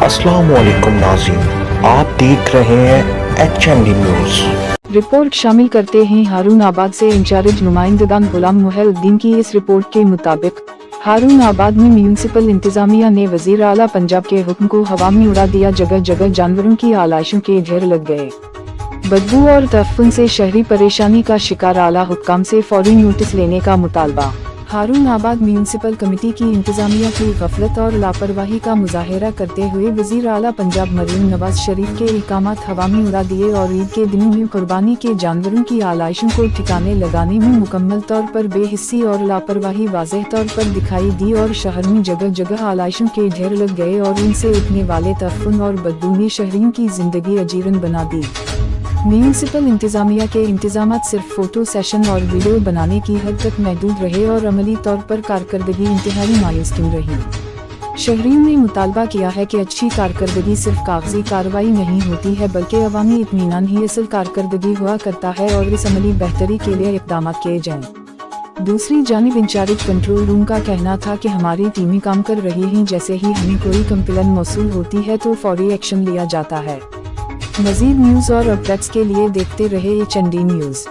السلام علیکم ناظرین، آپ دیکھ رہے ہیں HND نیوز۔ رپورٹ شامل کرتے ہیں ہارون آباد سے انچارج نمائندگان غلام محی الدین کی۔ اس رپورٹ کے مطابق ہارون آباد میں میونسپل انتظامیہ نے وزیر اعلیٰ پنجاب کے حکم کو ہوا میں اڑا دیا، جگہ جگہ جانوروں کی آلائشوں کے ڈھیر لگ گئے۔ بدبو اور تعفن سے شہری پریشانی کا شکار، اعلیٰ حکام سے فوری نوٹس لینے کا مطالبہ۔ ہارون آباد میونسپل کمیٹی کی انتظامیہ کی غفلت اور لاپرواہی کا مظاہرہ کرتے ہوئے وزیر اعلیٰ پنجاب مریم نواز شریف کے احکامات ہوا میں اڑا دیے اور عید کے دنوں میں قربانی کے جانوروں کی آلائشوں کو ٹھکانے لگانے میں مکمل طور پر بے حسی اور لاپرواہی واضح طور پر دکھائی دی، اور شہر میں جگہ جگہ آلائشوں کے ڈھیر لگ گئے اور ان سے اٹھنے والے تعفن اور بدبو نے شہریوں کی زندگی اجیرن بنا دی۔ میونسپل انتظامیہ کے انتظامات صرف فوٹو سیشن اور ویڈیو بنانے کی حد تک محدود رہے اور عملی طور پر کارکردگی انتہائی مایوس کن رہی۔ شہریوں نے مطالبہ کیا ہے کہ اچھی کارکردگی صرف کاغذی کارروائی نہیں ہوتی ہے، بلکہ عوامی اطمینان ہی اصل کارکردگی ہوا کرتا ہے، اور اس عملی بہتری کے لیے اقدامات کیے جائیں۔ دوسری جانب انچارج کنٹرول روم کا کہنا تھا کہ ہماری ٹیمیں کام کر رہی ہیں، جیسے ہی ہمیں کوئی کمپلین موصول ہوتی ہے تو فوری ایکشن لیا جاتا ہے۔ مزید نیوز اور اپڈیٹس کے لیے دیکھتے رہے HND نیوز۔